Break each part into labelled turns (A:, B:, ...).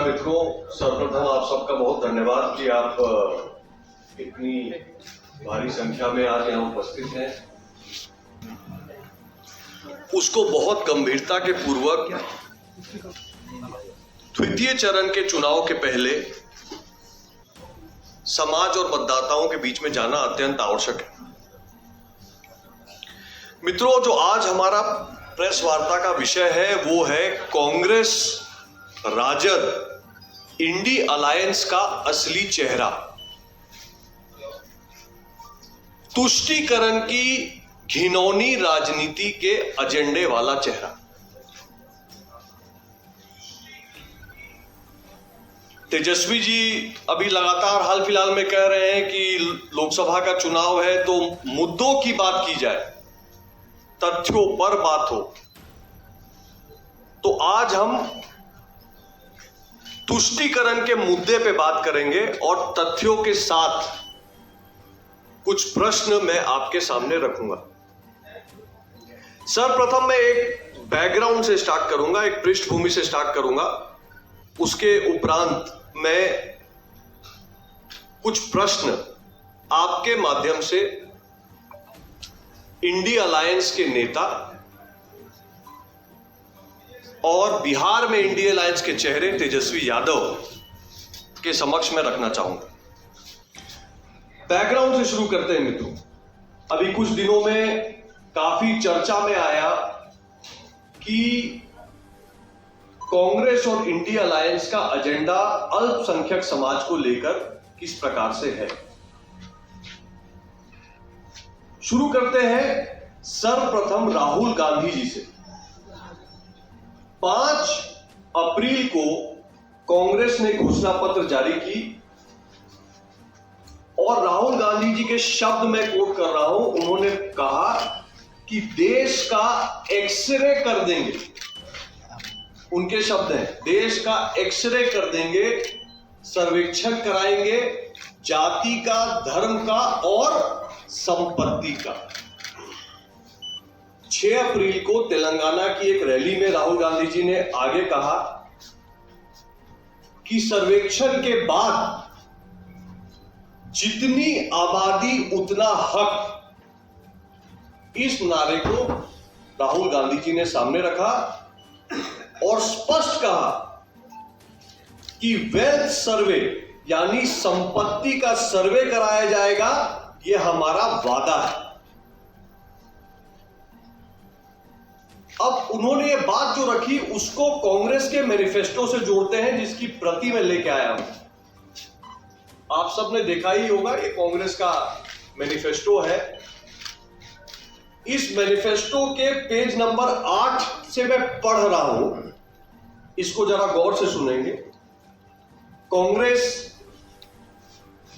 A: नमस्कार मित्रों, सर्वप्रथम आप सबका बहुत धन्यवाद कि आप इतनी भारी संख्या में आज यहाँ उपस्थित हैं। उसको बहुत गंभीरता के पूर्वक द्वितीय चरण के चुनाव के पहले समाज और मतदाताओं के बीच में जाना अत्यंत आवश्यक है। मित्रों, जो आज हमारा प्रेस वार्ता का विषय है वो है कांग्रेस राजद इंडी अलायंस का असली चेहरा, तुष्टीकरण की घिनौनी राजनीति के एजेंडे वाला चेहरा। तेजस्वी जी अभी लगातार हाल फिलहाल में कह रहे हैं कि लोकसभा का चुनाव है तो मुद्दों की बात की जाए, तथ्यों पर बात हो। तो आज हम तुष्टीकरण के मुद्दे पे बात करेंगे और तथ्यों के साथ कुछ प्रश्न मैं आपके सामने रखूंगा। सर्वप्रथम मैं एक बैकग्राउंड से स्टार्ट करूंगा, एक पृष्ठभूमि से स्टार्ट करूंगा। उसके उपरांत मैं कुछ प्रश्न आपके माध्यम से इंडी अलायंस के नेता और बिहार में इंडी अलायंस के चेहरे तेजस्वी यादव के समक्ष में रखना चाहूंगा। बैकग्राउंड से शुरू करते हैं मित्रों। अभी कुछ दिनों में काफी चर्चा में आया कि कांग्रेस और इंडी अलायंस का एजेंडा अल्पसंख्यक समाज को लेकर किस प्रकार से है। शुरू करते हैं सर्वप्रथम राहुल गांधी जी से। 5 अप्रैल को कांग्रेस ने घोषणा पत्र जारी की और राहुल गांधी जी के शब्द मैं कोट कर रहा हूं। उन्होंने कहा कि देश का एक्सरे कर देंगे। उनके शब्द हैं, देश का एक्सरे कर देंगे, सर्वेक्षण कराएंगे जाति का, धर्म का और संपत्ति का। 6 अप्रैल को तेलंगाना की एक रैली में राहुल गांधी जी ने आगे कहा कि सर्वेक्षण के बाद जितनी आबादी उतना हक। इस नारे को राहुल गांधी जी ने सामने रखा और स्पष्ट कहा कि वेल्थ सर्वे यानी संपत्ति का सर्वे कराया जाएगा, यह हमारा वादा है। अब उन्होंने ये बात जो रखी उसको कांग्रेस के मैनिफेस्टो से जोड़ते हैं, जिसकी प्रति मैं लेके आया हूं। आप सबने देखा ही होगा, ये कांग्रेस का मैनिफेस्टो है। इस मैनिफेस्टो के पेज नंबर 8 से मैं पढ़ रहा हूं, इसको जरा गौर से सुनेंगे। कांग्रेस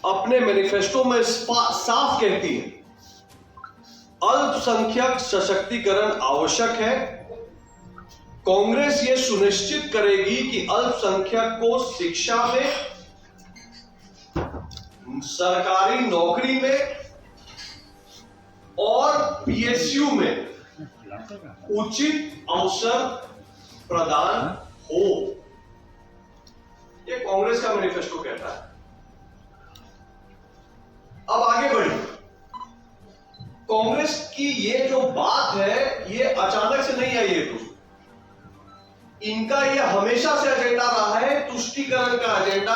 A: अपने मैनिफेस्टो में साफ कहती है, अल्पसंख्यक सशक्तिकरण आवश्यक है। कांग्रेस यह सुनिश्चित करेगी कि अल्पसंख्यक को शिक्षा में, सरकारी नौकरी में और पीएसयू में उचित अवसर प्रदान हो। यह कांग्रेस का मैनिफेस्टो कहता है। अब आगे बढ़िए। कांग्रेस की ये जो बात है ये अचानक से नहीं आई है दोस्तों। इनका ये हमेशा से एजेंडा रहा है, तुष्टीकरण का एजेंडा,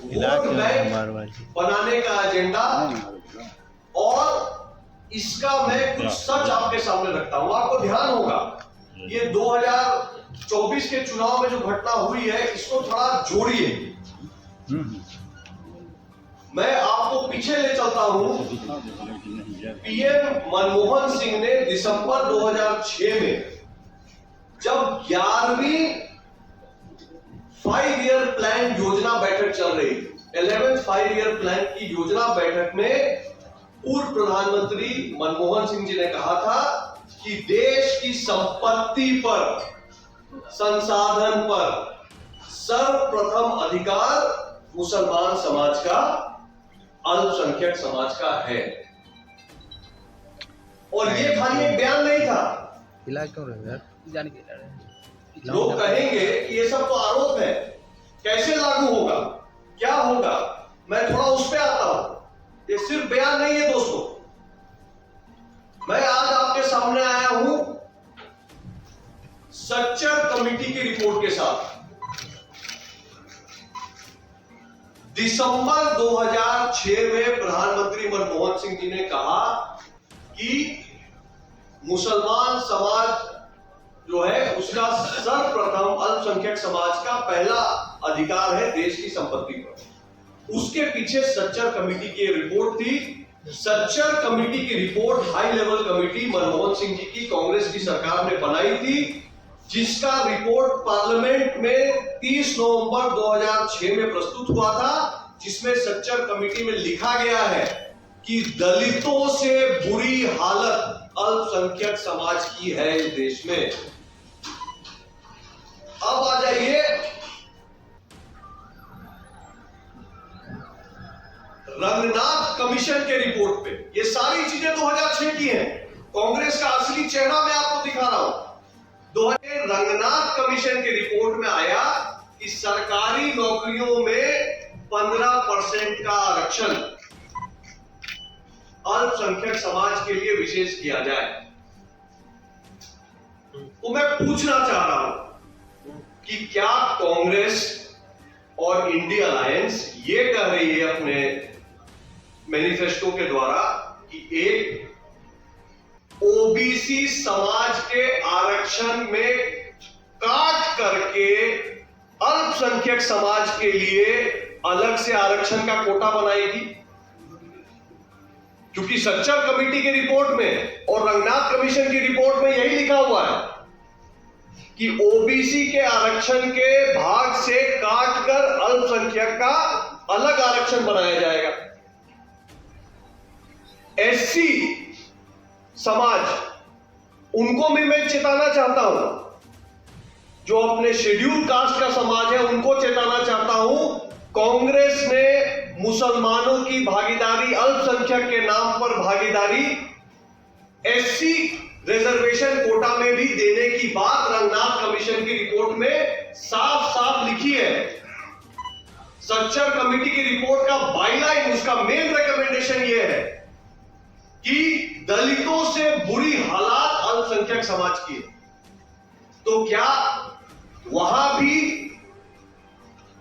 A: वोट बैंक बनाने का एजेंडा। और इसका मैं कुछ सच आपके सामने रखता हूं, आपको ध्यान होगा ये 2024 के चुनाव में जो घटना हुई है इसको थोड़ा जोड़िए। मैं आपको पीछे ले चलता हूं। पीएम मनमोहन सिंह ने दिसंबर 2006 में जब 11वीं 5 ईयर प्लान योजना बैठक चल रही थी, 11th 5 ईयर प्लान की योजना बैठक में पूर्व प्रधानमंत्री मनमोहन सिंह जी ने कहा था कि देश की संपत्ति पर, संसाधन पर सर्वप्रथम अधिकार मुसलमान समाज का, अल्पसंख्यक समाज का है। और ये खाली एक बयान नहीं था। लोग कहेंगे कि ये सब तो आरोप है, कैसे लागू होगा, क्या होगा, मैं थोड़ा उस पे आता हूं। ये सिर्फ बयान नहीं है दोस्तों, मैं आज आपके सामने आया हूं सच्चर कमेटी की रिपोर्ट के साथ। दिसंबर 2006 में प्रधानमंत्री मनमोहन सिंह जी ने कहा कि मुसलमान समाज जो है उसका सर्वप्रथम अल्पसंख्यक समाज का पहला अधिकार है देश की संपत्ति पर। उसके पीछे सच्चर कमेटी की रिपोर्ट थी। सच्चर कमेटी की report high level committee Manmohan Singh ji की कांग्रेस की सरकार ने बनाई थी, जिसका रिपोर्ट पार्लियामेंट में 30 नवंबर 2006 में प्रस्तुत हुआ था, जिसमें सच्चर कमेटी में लिखा गया है कि दलितों से बुरी हालत अल्पसंख्यक समाज की है इस देश में। अब आ जाइए रंगनाथ कमीशन के रिपोर्ट पे। ये सारी चीजें 2006 की हैं। कांग्रेस का असली चेहरा मैं आपको दिखा रहा हूं। रंगनाथ कमीशन के रिपोर्ट में आया कि सरकारी नौकरियों में 15% का आरक्षण अल्पसंख्यक समाज के लिए विशेष किया जाए। तो मैं पूछना चाह रहा हूं कि क्या कांग्रेस और इंडिया अलायंस ये कह रही है अपने मैनिफेस्टो के द्वारा कि एक ओबीसी समाज के आरक्षण में काट करके अल्पसंख्यक समाज के लिए अलग से आरक्षण का कोटा बनाएगी? क्योंकि सच्चर कमेटी की रिपोर्ट में और रंगनाथ कमीशन की रिपोर्ट में यही लिखा हुआ है कि ओबीसी के आरक्षण के भाग से काटकर अल्पसंख्यक का अलग आरक्षण बनाया जाएगा। एससी समाज, उनको भी मैं चेताना चाहता हूं, जो अपने शेड्यूल कास्ट का समाज है उनको चेताना चाहता हूं। कांग्रेस ने मुसलमानों की भागीदारी, अल्पसंख्यक के नाम पर भागीदारी एससी रिजर्वेशन कोटा में भी देने की बात रंगनाथ कमीशन की रिपोर्ट में साफ साफ लिखी है। सच्चर कमेटी की रिपोर्ट का बाईलाइन, उसका मेन रिकमेंडेशन यह है कि दलितों से बुरी हालात अल्पसंख्यक समाज की है। तो क्या वहां भी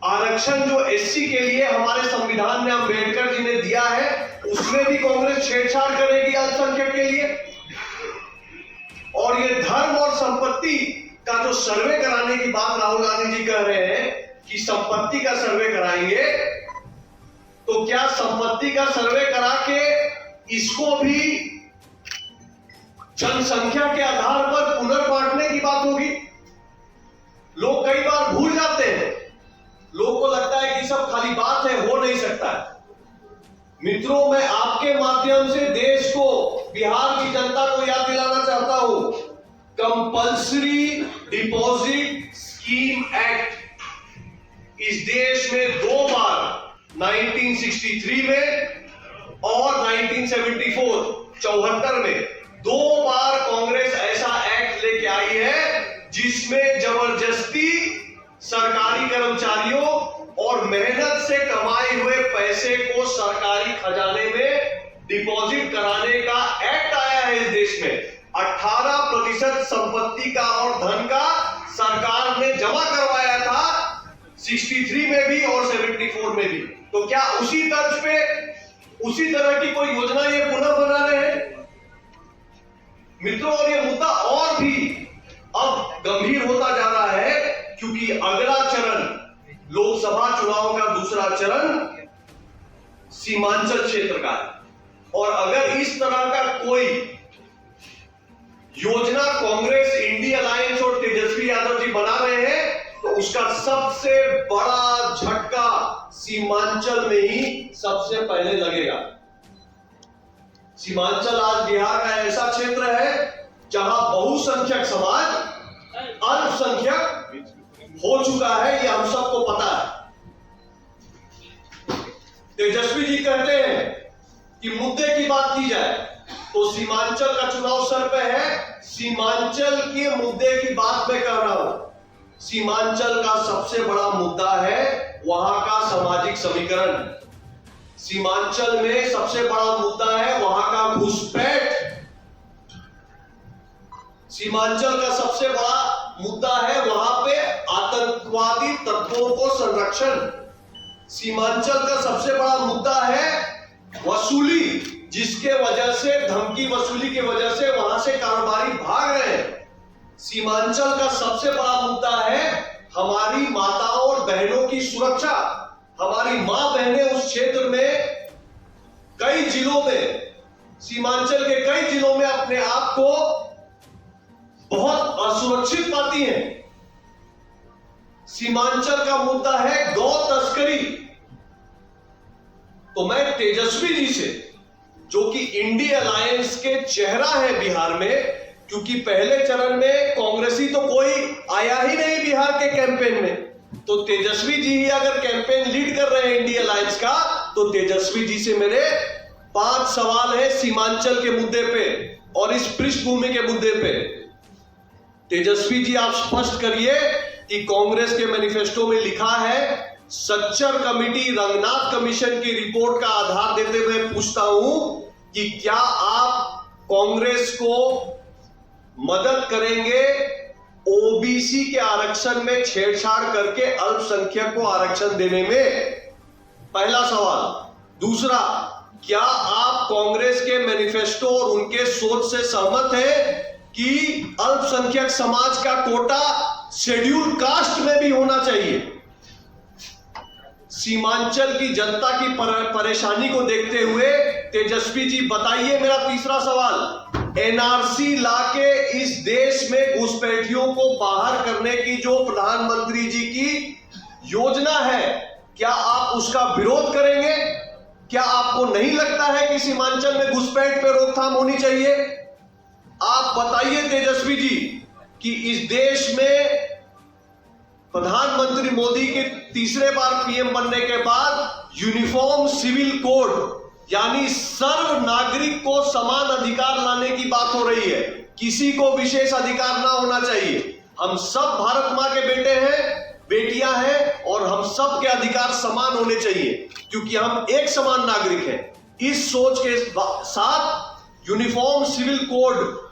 A: आरक्षण जो एससी के लिए हमारे संविधान में अंबेडकर जी ने दिया है, उसमें भी कांग्रेस छेड़छाड़ करेगी अल्पसंख्यक के लिए? और ये धर्म और संपत्ति का जो सर्वे कराने की बात राहुल गांधी जी कह रहे हैं कि संपत्ति का सर्वे कराएंगे, तो क्या संपत्ति का सर्वे करा के इसको भी जनसंख्या के आधार पर पुनर्बांटने की बात होगी? लोग कई बार भूल जाते हैं, लोगों को लगता है कि सब खाली बात है, हो नहीं सकता है। मित्रों, मैं आपके माध्यम से देश को, बिहार की जनता को याद दिलाना चाहता हूं, कंपल्सरी डिपॉजिट स्कीम एक्ट इस देश में 2 बार 1963 में और 1974 में 2 बार कांग्रेस ऐसा एक्ट लेके आई है जिसमें जबरदस्ती सरकारी कर्मचारियों और मेहनत से कमाए हुए पैसे को सरकारी खजाने में डिपॉजिट कराने का एक्ट आया है इस देश में। 18% संपत्ति का और धन का सरकार ने जमा करवाया था 63 में भी और 74 में भी। तो क्या उसी तर्ज पे, उसी तरह की कोई योजना ये पुनः बना रहे हैं? मित्रों, और ये मुद्दा और भी अब गंभीर होता जा रहा है, क्योंकि अगला चरण, लोकसभा चुनाव का दूसरा चरण सीमांचल क्षेत्र का है। और अगर इस तरह का कोई योजना कांग्रेस, इंडिया अलायंस और तेजस्वी यादव जी बना रहे हैं, तो उसका सबसे बड़ा झटका सीमांचल में ही सबसे पहले लगेगा। सीमांचल आज बिहार का ऐसा क्षेत्र है जहां बहुसंख्यक समाज अल्पसंख्यक हो चुका है, ये हम सबको पता है। तेजस्वी जी कहते हैं कि मुद्दे की बात की जाए तो सीमांचल का चुनाव सर पे है। सीमांचल के मुद्दे की बात मैं कर रहा हूं। सीमांचल का सबसे बड़ा मुद्दा है वहां का सामाजिक समीकरण। सीमांचल में सबसे बड़ा मुद्दा है वहां का घुसपैठ। सीमांचल का सबसे बड़ा मुद्दा है वहां पे आतंकवादी तत्वों को संरक्षण। सीमांचल का सबसे बड़ा मुद्दा है वसूली, जिसके वजह से धमकी वसूली के वजह से वहां से कारोबारी भाग रहे हैं। सीमांचल का सबसे बड़ा मुद्दा है हमारी माताओं और बहनों की सुरक्षा। हमारी मां बहनें उस क्षेत्र में कई जिलों में, सीमांचल के कई जिलों में अपने आप को बहुत असुरक्षित पाती हैं। सीमांचल का मुद्दा है गौ तस्करी। तो मैं तेजस्वी जी से, जो कि इंडी अलायंस के चेहरा है बिहार में, क्योंकि पहले चरण में कांग्रेसी तो कोई आया ही नहीं बिहार के कैंपेन में, तो तेजस्वी जी ही अगर कैंपेन लीड कर रहे हैं इंडी अलायंस का, तो तेजस्वी जी से मेरे 5 सवाल है सीमांचल के मुद्दे पे और इस पृष्ठभूमि के मुद्दे पे। तेजस्वी जी आप स्पष्ट करिए कि कांग्रेस के मैनिफेस्टो में लिखा है, सच्चर कमेटी रंगनाथ कमीशन की रिपोर्ट का आधार देते हुए पूछता हूं कि क्या आप कांग्रेस को मदद करेंगे ओबीसी के आरक्षण में छेड़छाड़ करके अल्पसंख्यक को आरक्षण देने में? पहला सवाल। दूसरा, क्या आप कांग्रेस के मैनिफेस्टो और उनके सोच से सहमत हैं कि अल्पसंख्यक समाज का कोटा शेड्यूल कास्ट में भी होना चाहिए? सीमांचल की जनता की परेशानी को देखते हुए तेजस्वी जी बताइए, मेरा तीसरा सवाल, एनआरसी लाके इस देश में घुसपैठियों को बाहर करने की जो प्रधानमंत्री जी की योजना है, क्या आप उसका विरोध करेंगे? क्या आपको नहीं लगता है कि सीमांचल में घुसपैठ पे रोकथाम होनी चाहिए? आप बताइए तेजस्वी जी कि इस देश में प्रधानमंत्री मोदी के तीसरे बार पीएम बनने के बाद यूनिफॉर्म सिविल कोड, यानी सर्व नागरिक को समान अधिकार लाने की बात हो रही है। किसी को विशेष अधिकार ना होना चाहिए। हम सब भारत मां के बेटे हैं, बेटियां हैं और हम सब के अधिकार समान होने चाहिए क्योंकि हम एक समान नागरिक हैं। इस सोच के साथ यूनिफॉर्म सिविल कोड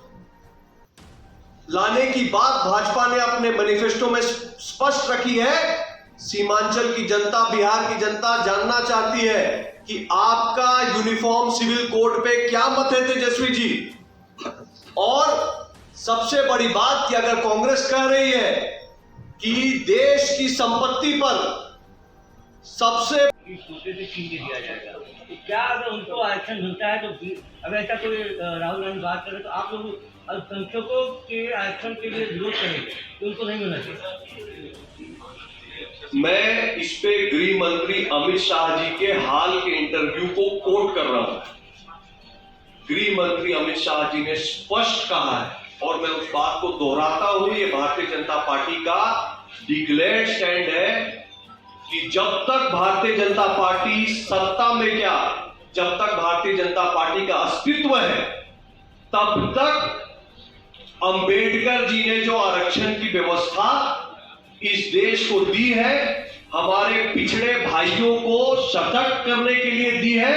A: लाने की बात भाजपा ने अपने मैनिफेस्टो में स्पष्ट रखी है। सीमांचल की जनता, बिहार की जनता जानना चाहती है कि आपका यूनिफॉर्म सिविल कोड पे क्या मत है तेजस्वी जी। और सबसे बड़ी बात कि अगर कांग्रेस कह रही है कि देश की संपत्ति पर सबसे
B: छोटे से छीन के दिया जाएगा, तो क्या अगर उनको आरक्षण मिलता है तो अगर ऐसा कोई राहुल गांधी बात करे तो आप लोग अल्पसंख्यकों के आरक्षण के लिए विरोध करेंगे तो उनको नहीं मिलना चाहिए?
A: मैं इस पे गृह मंत्री अमित शाह जी के हाल के इंटरव्यू को कोट कर रहा हूं। गृह मंत्री अमित शाह जी ने स्पष्ट कहा है और मैं उस बात को दोहराता हूं, ये भारतीय जनता पार्टी का डिक्लेयर्ड स्टैंड है कि जब तक भारतीय जनता पार्टी सत्ता में, क्या जब तक भारतीय जनता पार्टी का अस्तित्व है, तब तक अंबेडकर जी ने जो आरक्षण की व्यवस्था इस देश को दी है, हमारे पिछड़े भाइयों को सशक्त करने के लिए दी है,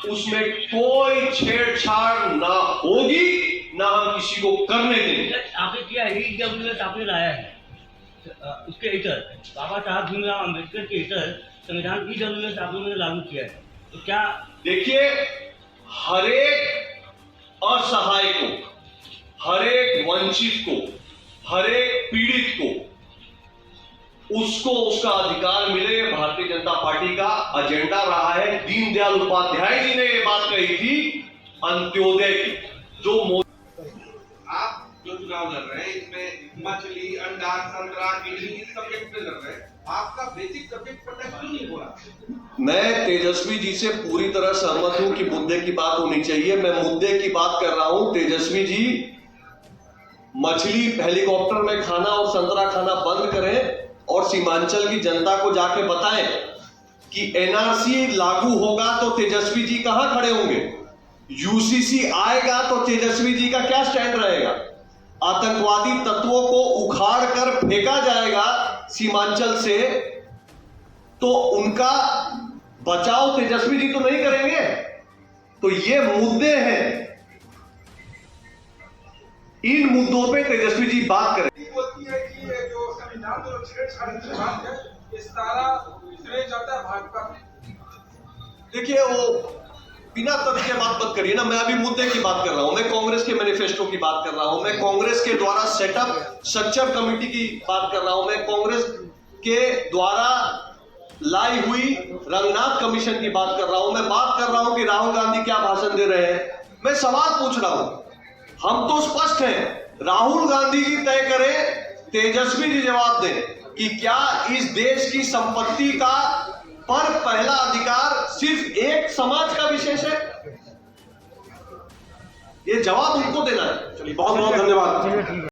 A: उसमें कोई छेड़छाड़ ना होगी, ना हम किसी को करने देंगे।
B: आपने किया ईडब्ल्यूएस आपने लाया है, उसके हिटर बाबा साहब भीमराव अम्बेडकर के हिटर संविधान ईडब्ल्यूएस आप लोगों ने लागू किया है, तो क्या
A: देखिए, हरेक असहाय को, हरेक वंचित को, हरेक पीड़ित को उसको उसका अधिकार मिले, भारतीय जनता पार्टी का एजेंडा रहा है। दीनदयाल उपाध्याय जी ने ये बात कही थी अंत्योदय की, जो
C: आप जो चुनाव लड़ रहे हैं इसमें मछली, अंडा, संतरा, किडनी इस सब्जेक्ट पे लड़ रहे हैं, आपका बेसिक सब्जेक्ट पता क्यों नहीं हो रहा?
A: मैं तेजस्वी जी से पूरी तरह सहमत हूं कि मुद्दे की बात होनी चाहिए। मैं मुद्दे की बात कर रहा हूं। तेजस्वी जी मछली हेलीकॉप्टर में खाना और संतरा खाना बंद करें और सीमांचल की जनता को जाके बताएं कि एनआरसी लागू होगा तो तेजस्वी जी कहां खड़े होंगे, यूसीसी आएगा तो तेजस्वी जी का क्या स्टैंड रहेगा। आतंकवादी तत्वों को उखाड़ कर फेंका जाएगा सीमांचल से, तो उनका बचाव तेजस्वी जी तो नहीं करेंगे। तो ये मुद्दे हैं, इन मुद्दों पे तेजस्वी जी बात करें।
D: बोलती है कि ये जो संविधान जो छेड़छाड़ की बात है, ये सारा श्रेय जाता है भाजपा को।
A: देखिए, वो बिना तर्क के बात मत करिए ना। मैं अभी मुद्दे की बात कर रहा हूं, मैं कांग्रेस के मैनिफेस्टो की बात कर रहा हूं, मैं कांग्रेस के द्वारा सेटअप स्ट्रक्चर कमेटी की बात कर रहा हूं, मैं कांग्रेस के द्वारा लाई हुई रंगनाथ कमीशन की बात कर रहा हूं, मैं बात कर रहा हूं कि राहुल गांधी क्या भाषण दे रहे हैं। मैं सवाल पूछ रहा हूं, हम तो स्पष्ट हैं, राहुल गांधी जी तय करें, तेजस्वी जी जवाब दें कि क्या इस देश की संपत्ति का पर पहला अधिकार सिर्फ एक समाज का विशेष है? ये जवाब उनको देना है। चलिए, बहुत बहुत धन्यवाद।